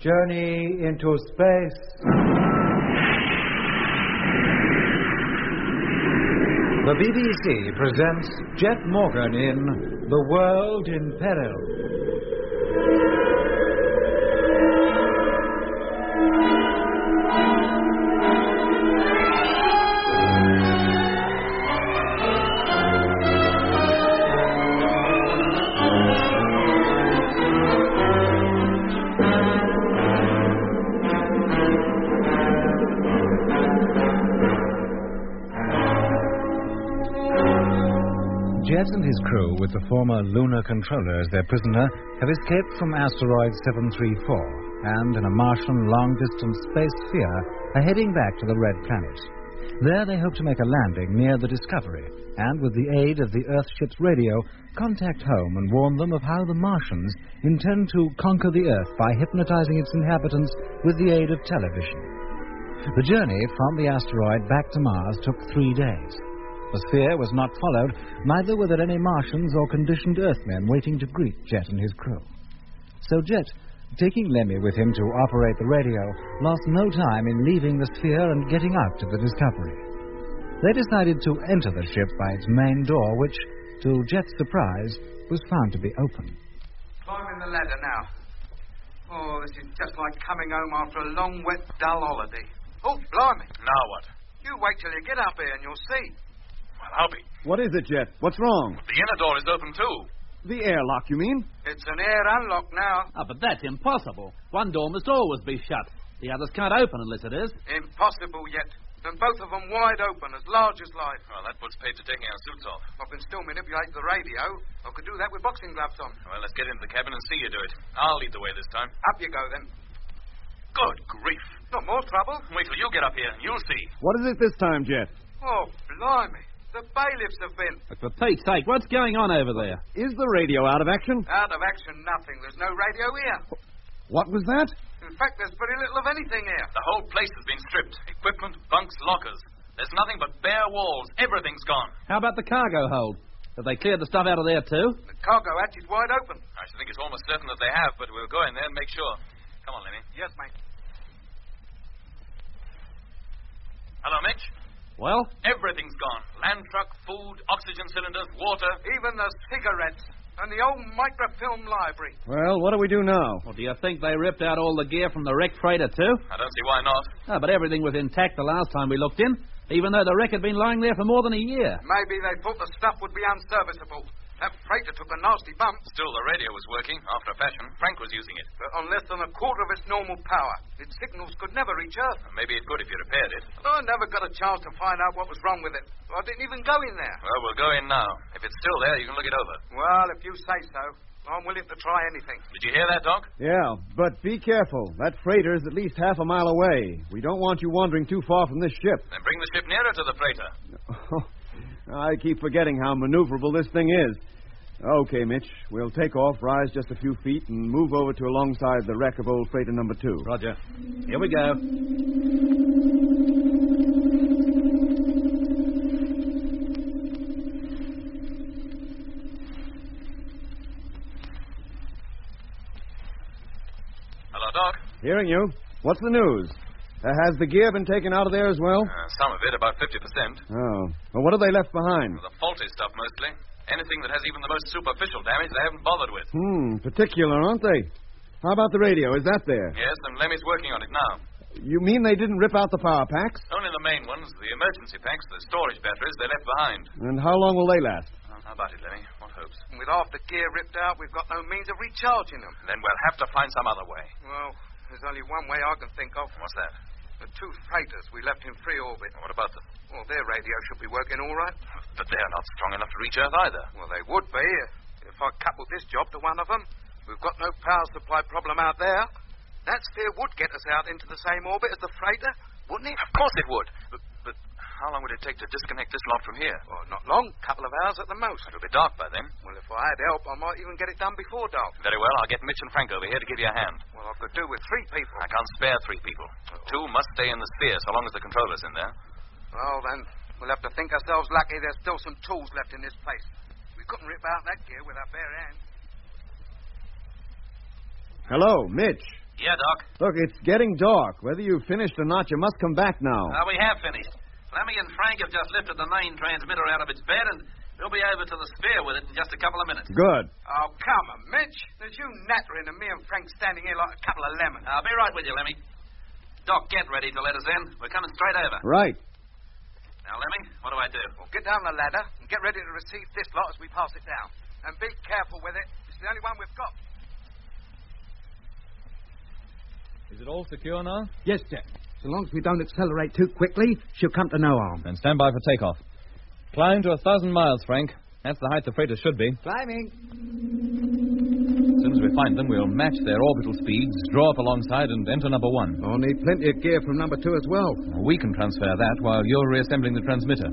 Journey into Space. The BBC presents Jet Morgan in The World in Peril. Jet and his crew, with the former lunar controller as their prisoner, have escaped from asteroid 734 and, in a Martian long-distance space sphere, are heading back to the Red Planet. There they hope to make a landing near the Discovery and, with the aid of the Earthship's radio, contact home and warn them of how the Martians intend to conquer the Earth by hypnotizing its inhabitants with the aid of television. The journey from the asteroid back to Mars took 3 days. The sphere was not followed, neither were there any Martians or conditioned Earthmen waiting to greet Jet and his crew. So Jet, taking Lemmy with him to operate the radio, lost no time in leaving the sphere and getting out to the Discovery. They decided to enter the ship by its main door, which, to Jet's surprise, was found to be open. Climbing the ladder now. Oh, this is just like coming home after a long, wet, dull holiday. Oh, blimey. Now what? You wait till you get up here and you'll see. Well, I'll be. What is it, Jet? What's wrong? The inner door is open, too. The airlock, you mean? It's an air unlock now. But that's impossible. One door must always be shut. The others can't open unless it is. Impossible yet. And both of them wide open, as large as life. Well, that puts paid to taking our suits off. I can still manipulate the radio. I could do that with boxing gloves on. Well, let's get into the cabin and see you do it. I'll lead the way this time. Up you go, then. Good grief. Not more trouble. Wait till you get up here and you'll see. What is it this time, Jet? Oh, blimey. The bailiffs have been. But for Pete's sake, what's going on over there? Is the radio out of action? Out of action, nothing. There's no radio here. What was that? In fact, there's very little of anything here. The whole place has been stripped. Equipment, bunks, lockers. There's nothing but bare walls. Everything's gone. How about the cargo hold? Have they cleared the stuff out of there, too? The cargo hatch is wide open. I should think it's almost certain that they have, but we'll go in there and make sure. Come on, Lenny. Yes, mate. Hello, Mitch. Well? Everything's gone. Land truck, food, oxygen cylinders, water. Even the cigarettes. And the old microfilm library. Well, what do we do now? Well, do you think they ripped out all the gear from the wrecked freighter, too? I don't see why not. But everything was intact the last time we looked in, even though the wreck had been lying there for more than a year. Maybe they thought the stuff would be unserviceable. That freighter took a nasty bump. Still, the radio was working, after a fashion. Frank was using it. But on less than a quarter of its normal power. Its signals could never reach Earth. Maybe it could if you repaired it. I never got a chance to find out what was wrong with it. I didn't even go in there. Well, we'll go in now. If it's still there, you can look it over. Well, if you say so. I'm willing to try anything. Did you hear that, Doc? Yeah, but be careful. That freighter is at least half a mile away. We don't want you wandering too far from this ship. Then bring the ship nearer to the freighter. I keep forgetting how maneuverable this thing is. Okay, Mitch. We'll take off, rise just a few feet, and move over to alongside the wreck of old freighter number 2. Roger. Here we go. Hello, Doc. Hearing you. What's the news? Has the gear been taken out of there as well? Some of it, about 50%. Oh. Well, what have they left behind? The faulty stuff, mostly. Anything that has even the most superficial damage, they haven't bothered with. Particular, aren't they? How about the radio? Is that there? Yes, and Lemmy's working on it now. You mean they didn't rip out the power packs? Only the main ones, the emergency packs, the storage batteries they left behind. And how long will they last? How about it, Lemmy? What hopes? With half the gear ripped out, we've got no means of recharging them. Then we'll have to find some other way. Well, there's only one way I can think of. What's that? The 2 freighters we left in free orbit. What about them? Well, their radio should be working all right. But they're not strong enough to reach Earth either. Well, they would be if I coupled this job to one of them. We've got no power supply problem out there. That sphere would get us out into the same orbit as the freighter, wouldn't it? Of course it would. But how long would it take to disconnect this lot from here? Well, not long. Couple of hours at the most. It'll be dark by then. Well, if I had help, I might even get it done before dark. Very well. I'll get Mitch and Frank over here to give you a hand. Well, I could do with 3 people. I can't spare 3 people. 2 must stay in the sphere so long as the controller's in there. Well, then, we'll have to think ourselves lucky there's still some tools left in this place. We couldn't rip out that gear with our bare hands. Hello, Mitch. Yeah, Doc. Look, it's getting dark. Whether you've finished or not, you must come back now. We have finished. Lemmy and Frank have just lifted the main transmitter out of its bed, and we'll be over to the sphere with it in just a couple of minutes. Good. Oh, come on, Mitch. There's you nattering and me and Frank standing here like a couple of lemons. I'll be right with you, Lemmy. Doc, get ready to let us in. We're coming straight over. Right. Now, Lemmy, what do I do? Well, get down the ladder and get ready to receive this lot as we pass it down. And be careful with it. It's the only one we've got. Is it all secure now? Yes, Jack. So long as we don't accelerate too quickly, she'll come to no harm. Then stand by for takeoff. Climb to 1,000 miles, Frank. That's the height the freighter should be. Climbing. As soon as we find them, we'll match their orbital speeds, draw up alongside, and enter number 1. I'll need plenty of gear from number 2 as well. We can transfer that while you're reassembling the transmitter.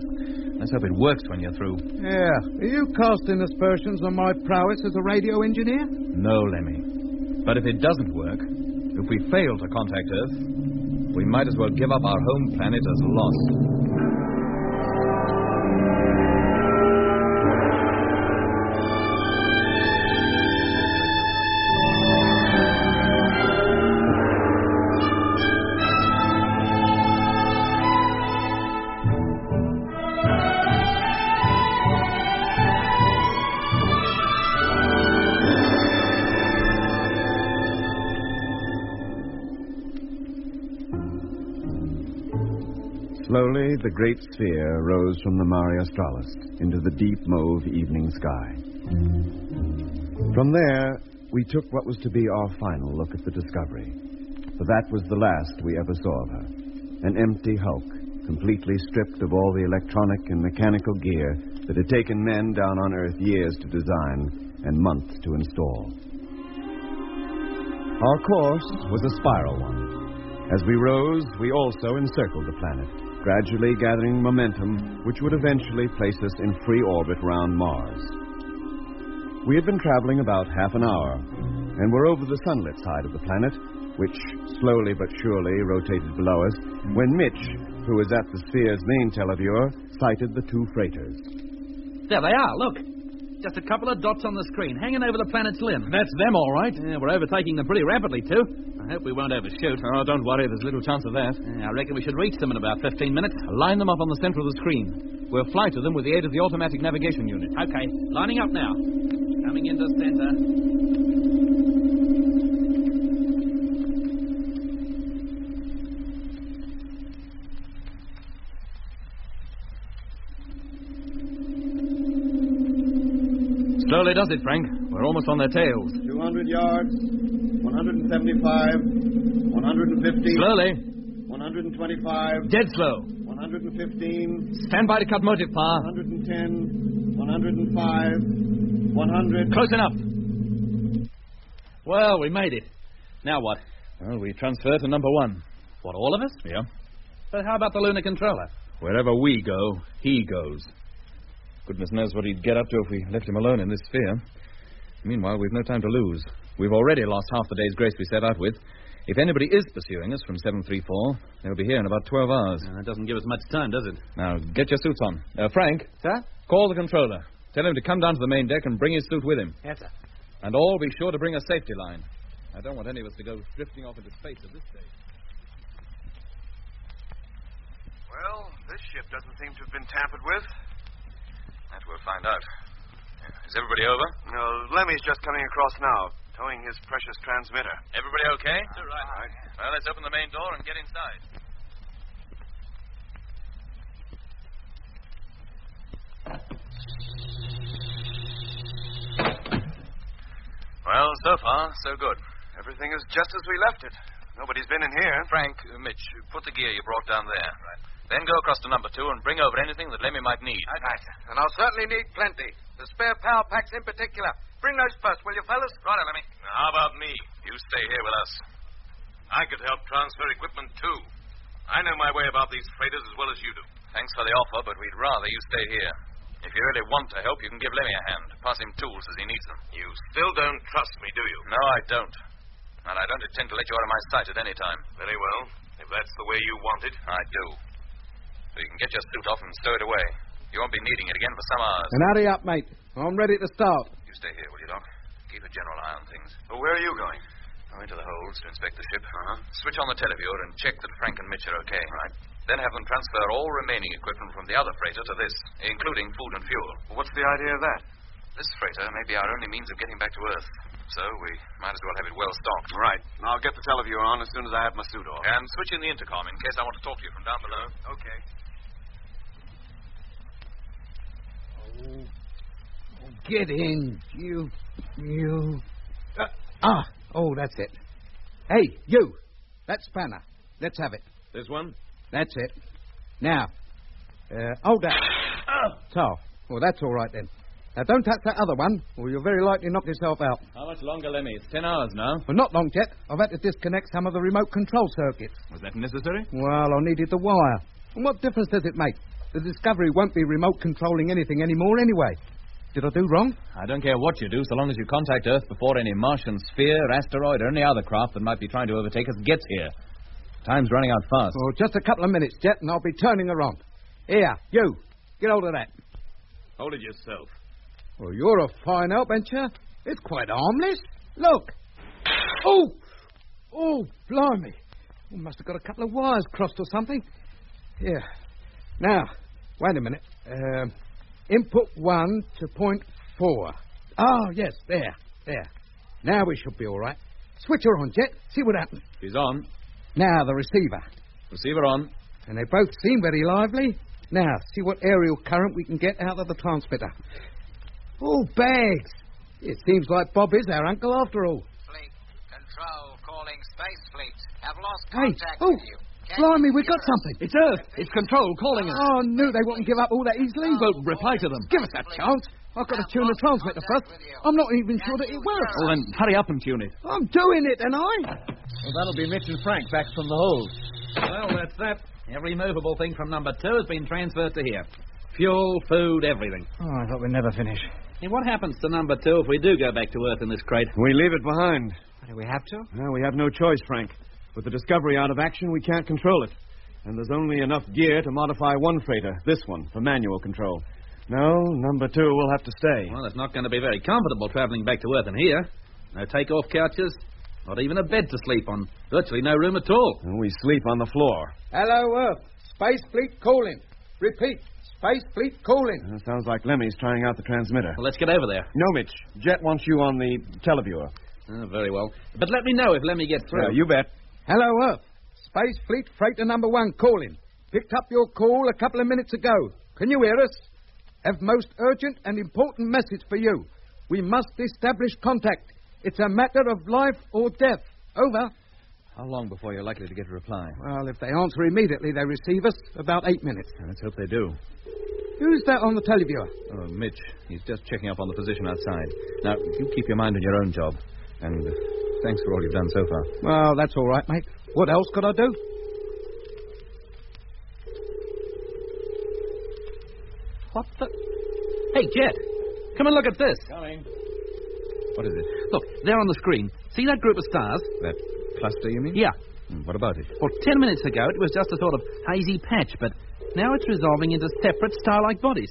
Let's hope it works when you're through. Yeah. Are you casting aspersions on my prowess as a radio engineer? No, Lemmy. But if it doesn't work, if we fail to contact Earth, we might as well give up our home planet as lost. Slowly, the great sphere rose from the Mare Australis into the deep mauve evening sky. From there, we took what was to be our final look at the Discovery. For that was the last we ever saw of her. An empty hulk, completely stripped of all the electronic and mechanical gear that had taken men down on Earth years to design and months to install. Our course was a spiral one. As we rose, we also encircled the planet, gradually gathering momentum which would eventually place us in free orbit round Mars. We had been traveling about half an hour, and were over the sunlit side of the planet, which slowly but surely rotated below us, when Mitch, who was at the sphere's main televiewer, sighted the 2 freighters. There they are, look. Just a couple of dots on the screen, hanging over the planet's limb. That's them, all right. Yeah, we're overtaking them pretty rapidly, too. I hope we won't overshoot. Oh, don't worry, there's little chance of that. I reckon we should reach them in about 15 minutes. Line them up on the center of the screen. We'll fly to them with the aid of the automatic navigation unit. Okay, lining up now. Coming into center. Slowly does it, Frank. We're almost on their tails. 200 yards, 175, 150. Slowly. 125. Dead slow. 115. Stand by to cut motive power. 110. 105. 100. Close enough. Well, we made it. Now what? Well, we transfer to number 1. What, all of us? Yeah. But how about the lunar controller? Wherever we go, he goes. Goodness knows what he'd get up to if we left him alone in this sphere. Meanwhile, we've no time to lose. We've already lost half the day's grace we set out with. If anybody is pursuing us from 734, they'll be here in about 12 hours. That doesn't give us much time, does it? Now, get your suits on. Frank. Sir? Call the controller. Tell him to come down to the main deck and bring his suit with him. Yes, sir. And all be sure to bring a safety line. I don't want any of us to go drifting off into space at this stage. Well, this ship doesn't seem to have been tampered with. That we'll find out. Is everybody over? No, Lemmy's just coming across now, towing his precious transmitter. Everybody okay? All right. Well, let's open the main door and get inside. Well, so far, so good. Everything is just as we left it. Nobody's been in here. Frank, Mitch, put the gear you brought down there. Right. Then go across to number 2 and bring over anything that Lemmy might need. Right. And I'll certainly need plenty. The spare power packs in particular. Bring those first, will you, fellas? Right, Lemmy. How about me? You stay here with us. I could help transfer equipment, too. I know my way about these freighters as well as you do. Thanks for the offer, but we'd rather you stay here. If you really want to help, you can give Lemmy a hand. Pass him tools as he needs them. You still don't trust me, do you? No, I don't. And I don't intend to let you out of my sight at any time. Very well. If that's the way you want it. I do. So you can get your suit off and stow it away. You won't be needing it again for some hours. And hurry up, mate. I'm ready to start. You stay here, will you, Doc? Keep a general eye on things. Well, where are you going? Go into the holds to inspect the ship. Switch on the televiewer and check that Frank and Mitch are okay. Right. Then have them transfer all remaining equipment from the other freighter to this, including food and fuel. Well, what's the idea of that? This freighter may be our only means of getting back to Earth. So we might as well have it well stocked. Right. I'll get the televiewer on as soon as I have my suit off. And switch in the intercom in case I want to talk to you from down below. Okay. Get in, you. That's it. Hey, you. That spanner. Let's have it. This one? That's it. Now, hold that. So, well, that's all right then. Now, don't touch that other one, or you'll very likely knock yourself out. How much longer, Lemmy? It's 10 hours now. Well, not long yet. I've had to disconnect some of the remote control circuits. Was that necessary? Well, I needed the wire. And what difference does it make? The Discovery won't be remote controlling anything anymore anyway. Did I do wrong? I don't care what you do, so long as you contact Earth before any Martian sphere, asteroid, or any other craft that might be trying to overtake us gets here. Time's running out fast. Oh, just a couple of minutes, Jet, and I'll be turning around. Here, you. Get hold of that. Hold it yourself. Well, you're a fine help, ain't you? It's quite harmless. Look. Oh, blimey. We must have got a couple of wires crossed or something. Here. Now, wait a minute. Input 1 to point 4. Oh, yes, there. Now we should be all right. Switch her on, Jet. See what happens. She's on. Now, the receiver. Receiver on. And they both seem very lively. Now, see what aerial current we can get out of the transmitter. Oh, bags. It seems like Bob is our uncle after all. Fleet Control calling Space Fleet. Have lost Hey, contact with you. Blimey, we got something. It's Earth. It's Control calling us. Oh, knew they wouldn't give up all that easily. Well, reply to them. Give us that chance. I've got to tune the transmitter first. I'm not even sure that it works. Well, then hurry up and tune it. I'm doing it, and I. Well, that'll be Mitch and Frank back from the hold. Well, that's that. Every movable thing from number 2 has been transferred to here. Fuel, food, everything. Oh, I thought we'd never finish. Hey, what happens to number 2 if we do go back to Earth in this crate? We leave it behind. Do we have to? No, we have no choice, Frank. With the Discovery out of action, we can't control it. And there's only enough gear to modify one freighter, this one, for manual control. No, number 2 will have to stay. Well, it's not going to be very comfortable traveling back to Earth in here. No takeoff couches, not even a bed to sleep on. Virtually no room at all. And we sleep on the floor. Hello, Earth. Space Fleet calling. Repeat. Space Fleet calling. Sounds like Lemmy's trying out the transmitter. Well, let's get over there. No, Mitch. Jet wants you on the televiewer. Oh, very well. But let me know if Lemmy gets through. Yeah, you bet. Hello, Earth. Space Fleet Freighter number 1 calling. Picked up your call a couple of minutes ago. Can you hear us? Have most urgent and important message for you. We must establish contact. It's a matter of life or death. Over. How long before you're likely to get a reply? Well, if they answer immediately, they receive us. About 8 minutes. Let's hope they do. Who's that on the televiewer? Oh, Mitch. He's just checking up on the position outside. Now, you keep your mind on your own job. And thanks for all you've done so far. Well, that's all right, mate. What else could I do? What the... Hey, Jet, come and look at this. Coming. What is it? Look, there on the screen. See that group of stars? That cluster, you mean? Yeah. What about it? Well, 10 minutes ago, it was just a sort of hazy patch, but now it's resolving into separate star-like bodies.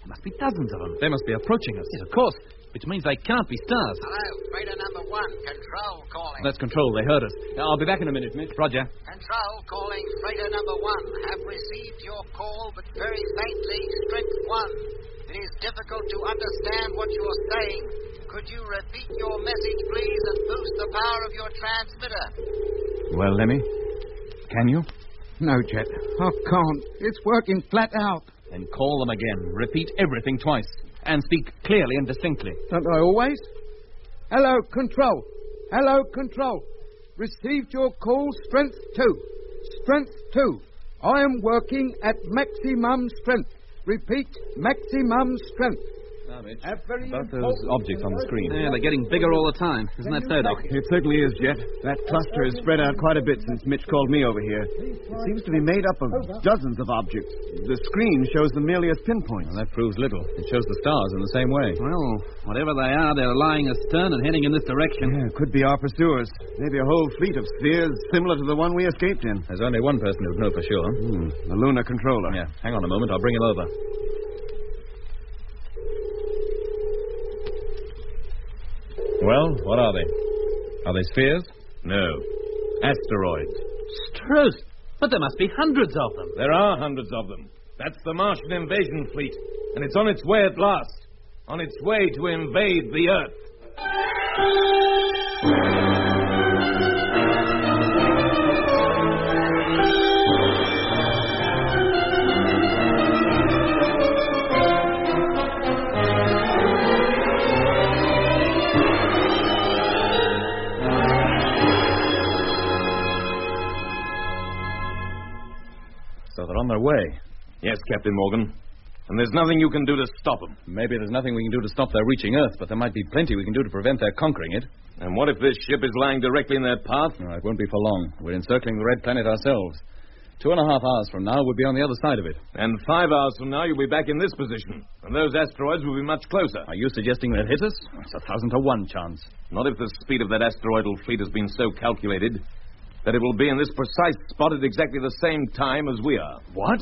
There must be dozens of them. They must be approaching us. Yes, of course, which means they can't be stars. Hello, freighter number 1, Control calling. That's Control. They heard us. I'll be back in a minute, Mitch. Roger. Control calling freighter number 1. Have received your call, but very faintly, strength 1. It is difficult to understand what you are saying. Could you repeat your message, please, and boost the power of your transmitter? Well, Lemmy, can you? No, Jet. I can't. It's working flat out. Then call them again. Repeat everything twice. And speak clearly and distinctly. Don't I always? Hello, Control. Hello, Control. Received your call, Strength 2. Strength 2. I am working at maximum strength. Repeat, maximum strength. Now, Mitch, Very about those objects on the screen. Yeah, they're getting bigger all the time. Isn't that so, Doc? It certainly is, Jet. That cluster has spread out quite a bit since Mitch called me over here. It seems to be made up of dozens of objects. The screen shows them merely as pinpoints. Well, that proves little. It shows the stars in the same way. Well, whatever they are, they're lying astern and heading in this direction. Yeah, could be our pursuers. Maybe a whole fleet of spheres similar to the one we escaped in. There's only one person who'd know for sure. The lunar controller. Yeah, hang on a moment. I'll bring him over. Well, what are they? Are they spheres? No. Asteroids. Struth! But there must be hundreds of them. There are hundreds of them. That's the Martian invasion fleet. And it's on its way at last. On its way to invade the Earth. So they're on their way. Yes, Captain Morgan. And there's nothing you can do to stop them. Maybe there's nothing we can do to stop their reaching Earth, but there might be plenty we can do to prevent their conquering it. And what if this ship is lying directly in their path? No, it won't be for long. We're encircling the Red Planet ourselves. 2.5 hours from now, we'll be on the other side of it. And 5 hours from now, you'll be back in this position. And those asteroids will be much closer. Are you suggesting they'll hit us? It's 1,000 to 1 chance. Not if the speed of that asteroidal fleet has been so calculated that it will be in this precise spot at exactly the same time as we are. What?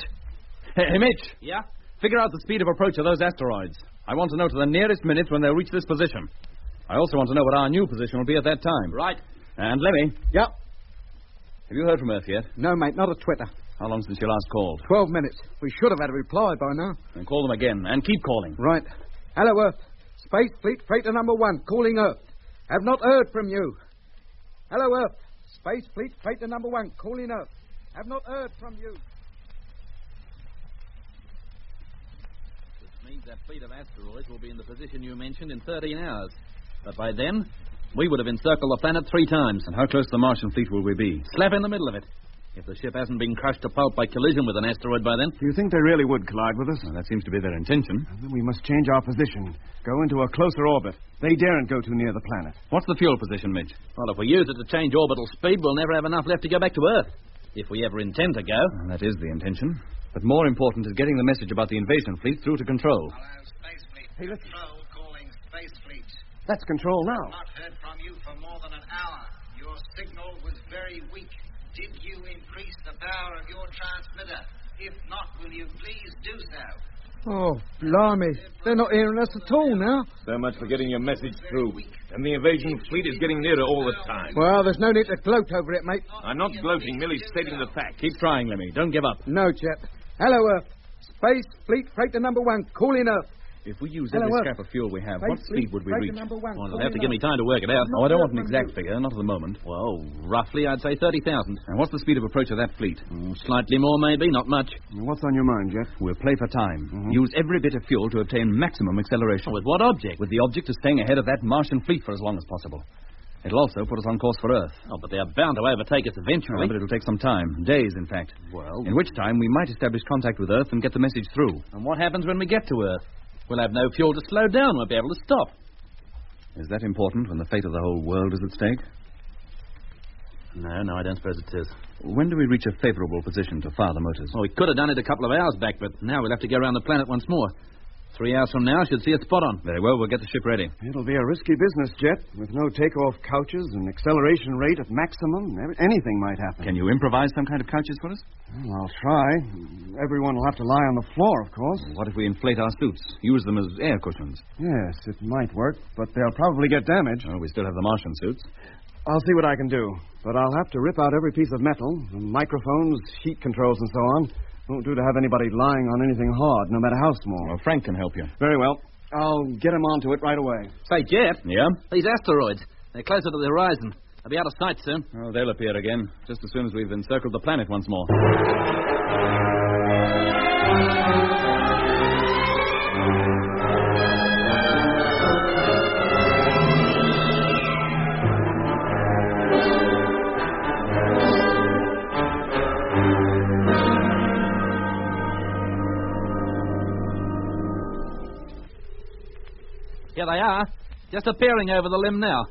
Hey, Mitch. Yeah? Figure out the speed of approach of those asteroids. I want to know to the nearest minute when they'll reach this position. I also want to know what our new position will be at that time. Right. And Lemmy. Yep. Have you heard from Earth yet? No, mate, not a twitter. How long since you last called? 12 minutes. We should have had a reply by now. Then call them again and keep calling. Right. Hello, Earth. Space Fleet Freighter number 1, calling Earth. Have not heard from you. Hello, Earth. Space Fleet Freighter number 1, calling Earth. Have not heard from you. Which means that fleet of asteroids will be in the position you mentioned in 13 hours. But by then, we would have encircled the planet 3 times. And how close to the Martian fleet will we be? Slap in the middle of it. If the ship hasn't been crushed to pulp by collision with an asteroid by then. Do you think they really would collide with us? Well, that seems to be their intention. Then we must change our position. Go into a closer orbit. They daren't go too near the planet. What's the fuel position, Midge? Well, if we use it to change orbital speed, we'll never have enough left to go back to Earth. If we ever intend to go. Well, that is the intention. But more important is getting the message about the invasion fleet through to Control. Hello, Space Fleet. Hey, listen. Control calling Space Fleet. That's Control now. Not heard from you for more than an hour. Your signal was very weak. Did you increase the power of your transmitter? If not, will you please do so? Oh, blimey. They're not hearing us at all now. So much for getting your message through. And the invasion fleet is getting nearer all the time. Well, there's no need to gloat over it, mate. I'm not gloating, merely stating the fact. Keep trying, Lemmy. Don't give up. No, chap. Hello, Earth. Space Fleet Freighter number 1, calling Earth. If we use Hello, every Earth. scrap of fuel we have, Space what speed Fleet would we Freighter reach? number 1, Well, you'll have to give me time to work it out. Oh, I don't want an exact figure, not at the moment. Well, roughly, I'd say 30,000. And what's the speed of approach of that fleet? Slightly more, maybe, not much. What's on your mind, Jeff? We'll play for time. Use every bit of fuel to obtain maximum acceleration. With what object? With the object of staying ahead of that Martian fleet for as long as possible. It'll also put us on course for Earth. Oh, but they're bound to overtake us eventually. But it'll take some time. Days, in fact. Well... In which time we might establish contact with Earth and get the message through. And what happens when we get to Earth? We'll have no fuel to slow down. We'll be able to stop. Is that important when the fate of the whole world is at stake? No, I don't suppose it is. When do we reach a favorable position to fire the motors? Well, we could have done it a couple of hours back, but now we'll have to go around the planet once more. 3 hours from now, should see a spot on. Very well, we'll get the ship ready. It'll be a risky business, Jet. With no takeoff couches and acceleration rate at maximum, anything might happen. Can you improvise some kind of couches for us? Well, I'll try. Everyone will have to lie on the floor, of course. What if we inflate our suits? Use them as air cushions? Yes, it might work, but they'll probably get damaged. Oh, we still have the Martian suits. I'll see what I can do, but I'll have to rip out every piece of metal, the microphones, heat controls, and so on. Won't do to have anybody lying on anything hard, no matter how small. Well, Frank can help you. Very well. I'll get him onto it right away. Say, Jet. Yeah? These asteroids, they're closer to the horizon. They'll be out of sight soon. Oh, they'll appear again, just as soon as we've encircled the planet once more. Here they are, just appearing over the limb now.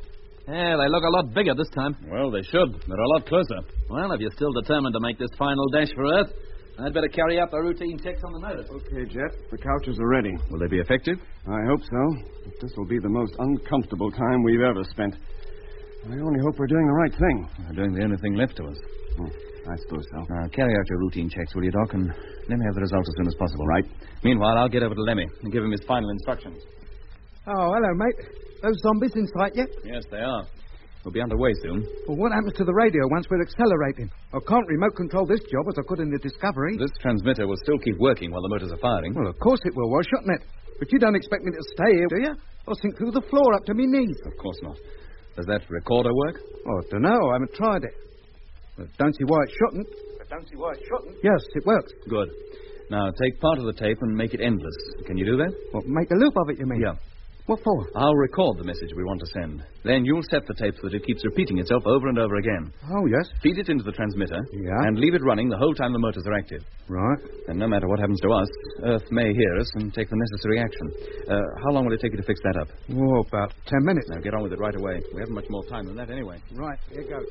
Yeah, they look a lot bigger this time. Well, they should. They're a lot closer. Well, if you're still determined to make this final dash for Earth, I'd better carry out the routine checks on the motors. Okay, Jet. The couches are ready. Will they be effective? I hope so. But this will be the most uncomfortable time we've ever spent. I only hope we're doing the right thing. We're doing the only thing left to us. I suppose so. Now, carry out your routine checks, will you, Doc? And let me have the results as soon as possible. Right. Meanwhile, I'll get over to Lemmy and give him his final instructions. Oh, hello, mate. Those zombies in sight yet? Yes, they are. We'll be underway soon. Well, what happens to the radio once we're accelerating? I can't remote control this job as I could in the Discovery. This transmitter will still keep working while the motors are firing. Well, of course it will, why shouldn't it? But you don't expect me to stay here, do you? I'll sink through the floor up to me knees. Of course not. Does that recorder work? Oh, I don't know. I haven't tried it. But don't see why it shouldn't. Yes, it works. Good. Now, take part of the tape and make it endless. Can you do that? What, make a loop of it, you mean? Yeah. What for? I'll record the message we want to send. Then you'll set the tape so that it keeps repeating itself over and over again. Oh, yes. Feed it into the transmitter. Yeah. And leave it running the whole time the motors are active. Right. And no matter what happens to us, Earth may hear us and take the necessary action. How long will it take you to fix that up? Oh, about 10 minutes. Now, get on with it right away. We haven't much more time than that anyway. Right, here goes.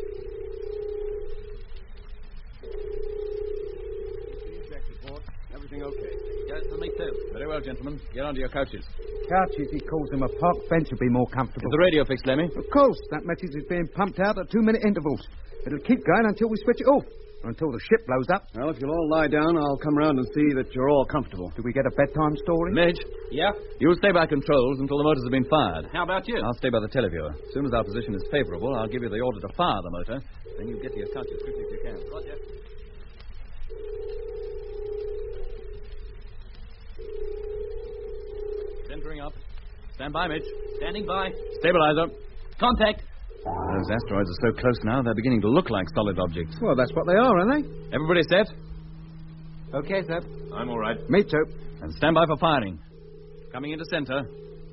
Everything okay? Yes, for me too. Very well, gentlemen. Get onto your couches. Couches, he calls them. A park bench will be more comfortable. Is the radio fixed, Lemmy? Of course. That message is being pumped out at 2-minute intervals. It'll keep going until we switch it off. Or until the ship blows up. Well, if you'll all lie down, I'll come round and see that you're all comfortable. Do we get a bedtime story? Midge? Yeah? You'll stay by controls until the motors have been fired. How about you? I'll stay by the televiewer. As soon as our position is favorable, I'll give you the order to fire the motor. Then you get to your couch as quickly as you can. Roger. Centering up. Stand by, Mitch. Standing by. Stabilizer. Contact. Those asteroids are so close now, they're beginning to look like solid objects. Well, that's what they are, aren't they? Everybody set? Okay, sir. I'm all right. Me too. And stand by for firing. Coming into center.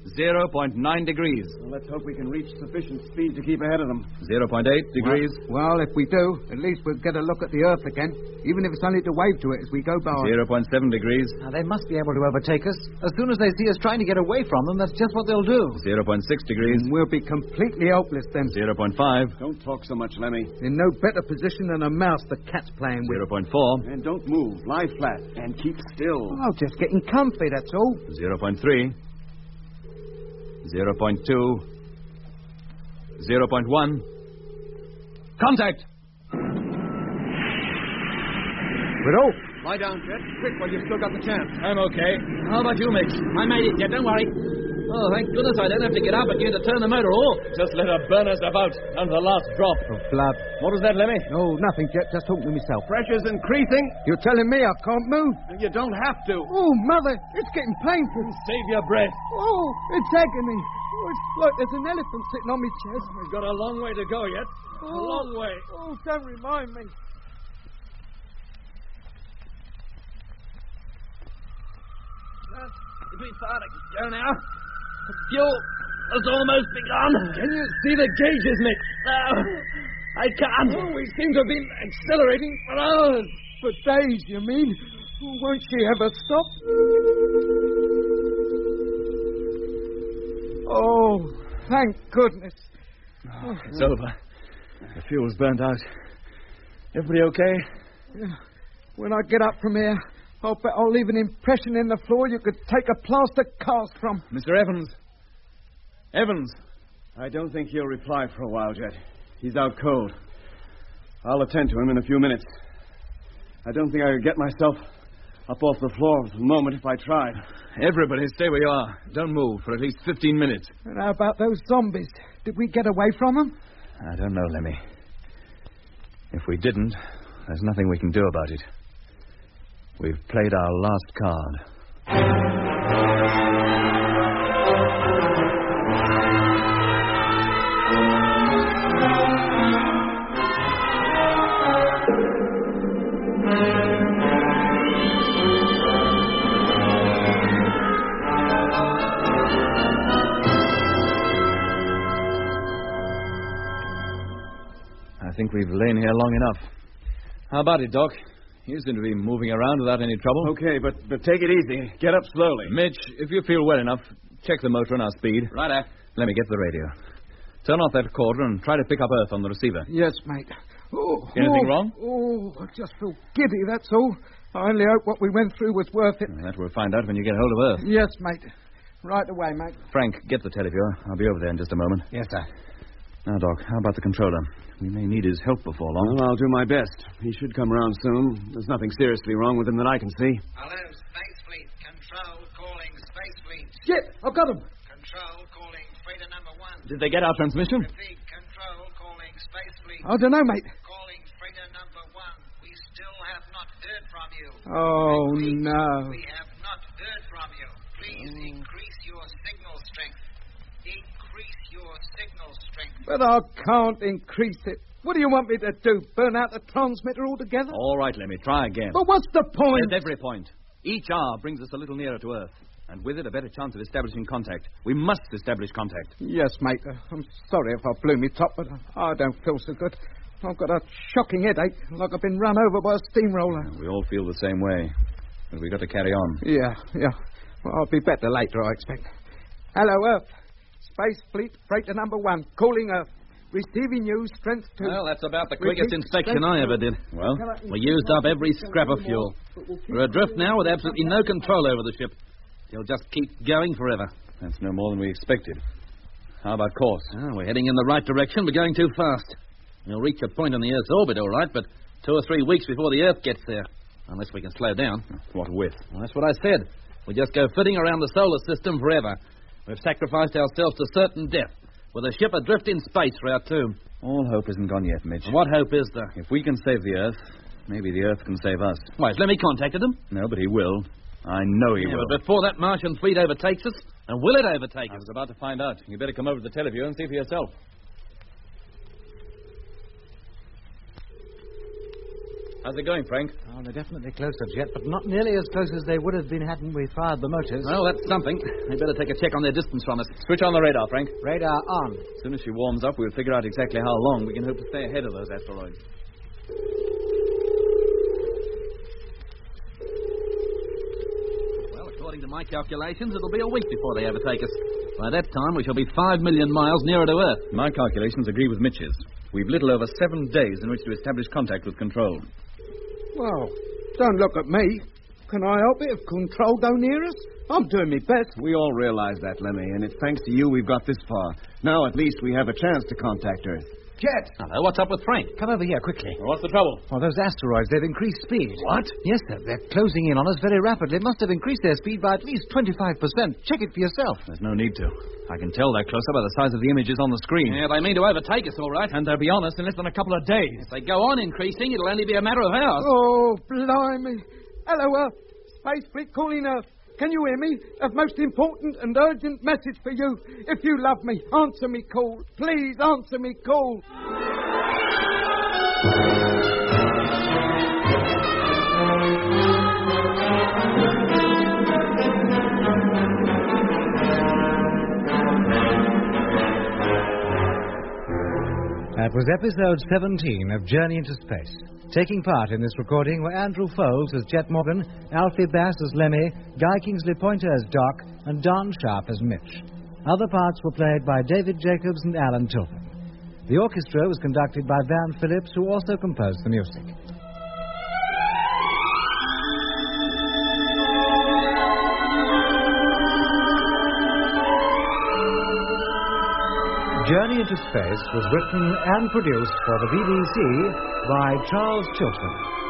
0.9 degrees. Well, let's hope we can reach sufficient speed to keep ahead of them. 0.8 degrees. Well, if we do, at least we'll get a look at the Earth again, even if it's only to wave to it as we go by. 0.7 degrees. Now, they must be able to overtake us. As soon as they see us trying to get away from them, that's just what they'll do. 0.6 degrees. And we'll be completely hopeless then. 0.5. Don't talk so much, Lemmy. In no better position than a mouse the cat's playing with. 0.4. And don't move. Lie flat and keep still. Oh, just getting comfy, that's all. 0.3. 0.2. 0.1. Contact! We're off. Lie down, Jet. Quick, while you've still got the chance. I'm okay. How about you, Mitch? I made it, Jet. Don't worry. Oh, thank goodness I don't have to get up again to turn the motor off. Just let her burn herself out down to the last drop. Of blood. What was that, Lemmy? Oh, nothing, Jet. Just talking to myself. Pressure's increasing. You're telling me I can't move? You don't have to. Oh, Mother, it's getting painful. Save your breath. Oh, it's agony. Oh, it's like there's an elephant sitting on my chest. We've got a long way to go yet. A long way. Oh, don't remind me. Between fire to go now. The fuel has almost begun. Can you see the gauges, Mitch? No, I can't. Oh, we seem to have been accelerating for hours. For days, you mean? Oh, won't she ever stop? Oh, thank goodness. Oh, it's over. The fuel's burnt out. Everybody okay? Yeah. When I get up from here, I'll bet I'll leave an impression in the floor you could take a plaster cast from. Mr. Evans. Evans. I don't think he'll reply for a while, Jet. He's out cold. I'll attend to him in a few minutes. I don't think I could get myself up off the floor for the moment if I tried. Everybody stay where you are. Don't move for at least 15 minutes. And how about those zombies? Did we get away from them? I don't know, Lemmy. If we didn't, there's nothing we can do about it. We've played our last card. I think we've lain here long enough. How about it, Doc? You seem to be moving around without any trouble. Okay, but take it easy. Get up slowly. Mitch, if you feel well enough, check the motor and our speed. Righto. Let me get the radio. Turn off that recorder and try to pick up Earth on the receiver. Yes, mate. Oh, Anything wrong? Oh, I just feel giddy, that's all. I only hope what we went through was worth it. That we'll find out when you get hold of Earth. Yes, mate. Right away, mate. Frank, get the televiewer. I'll be over there in just a moment. Yes, sir. Now, Doc, how about the controller? We may need his help before long. Well, I'll do my best. He should come around soon. There's nothing seriously wrong with him that I can see. Hello, Space Fleet. Control calling Space Fleet. Shit, I've got him. Control calling freighter number 1. Did they get our transmission? Repeat, control I don't know, mate. Calling freighter number 1. We still have not heard from you. Oh, Repeat, no. We have not heard from you. Please increase your signal strength. Increase your signal strength. But I can't increase it. What do you want me to do? Burn out the transmitter altogether? All right, Lemmy, try again. But what's the point? At every point. Each hour brings us a little nearer to Earth. And with it, a better chance of establishing contact. We must establish contact. Yes, mate. I'm sorry if I blew me top, but I don't feel so good. I've got a shocking headache, like I've been run over by a steamroller. We all feel the same way. But we've got to carry on. Yeah. Well, I'll be better later, I expect. Hello, Earth. Space Fleet, freighter number 1, calling Earth. Receiving you, strength 2. Well, that's about the quickest Repeat, inspection strength I ever did. Well, We used up every scrap of fuel. We're adrift now with absolutely no control over the ship. You'll just keep going forever. that's no more than we expected. How about course? We're heading in the right direction, but going too fast. We'll reach a point on the Earth's orbit, all right, but 2 or 3 weeks before the Earth gets there. Unless we can slow down. What with? Well, that's what I said. We just go flitting around the solar system forever. We've sacrificed ourselves to certain death, with a ship adrift in space for our tomb. All hope isn't gone yet, Mitch. What hope is there? If we can save the Earth, maybe the Earth can save us. Why, has Lemmy contacted them? No, but he will. I know he will. But before that Martian fleet overtakes us, and will it overtake I us? was about to find out. You better come over to the teleview and see for yourself. How's it going, Frank? Oh, they're definitely close as yet, but not nearly as close as they would have been hadn't we fired the motors. Well, that's something. They better take a check on their distance from us. Switch on the radar, Frank. Radar on. As soon as she warms up, we'll figure out exactly how long we can hope to stay ahead of those asteroids. Well, according to my calculations, it'll be a week before they overtake us. By that time, we shall be 5 million miles nearer to Earth. My calculations agree with Mitch's. We've little over 7 days in which to establish contact with Control. Well, don't look at me. Can I help it if Control don't hear us? I'm doing my best. We all realize that, Lemmy, and it's thanks to you we've got this far. Now at least we have a chance to contact Earth. Jet! Hello, what's up with Frank? Come over here quickly. What's the trouble? Oh, those asteroids, they've increased speed. What? Yes, sir. They're closing in on us very rapidly. Must have increased their speed by at least 25%. Check it for yourself. There's no need to. I can tell they're closer by the size of the images on the screen. Yeah, they mean to overtake us, all right. And they'll be on us in less than a couple of days. If they go on increasing, it'll only be a matter of hours. Oh, blimey. Hello, Earth. Space Fleet calling Earth. Can you hear me? A most important and urgent message for you. If you love me, answer me call. Please answer me call. That was episode 17 of Journey into Space. Taking part in this recording were Andrew Foles as Jet Morgan, Alfie Bass as Lemmy, Guy Kingsley Pointer as Doc, and Don Sharp as Mitch. Other parts were played by David Jacobs and Alan Tilton. The orchestra was conducted by Van Phillips, who also composed the music. Journey into Space was written and produced for the BBC by Charles Chilton.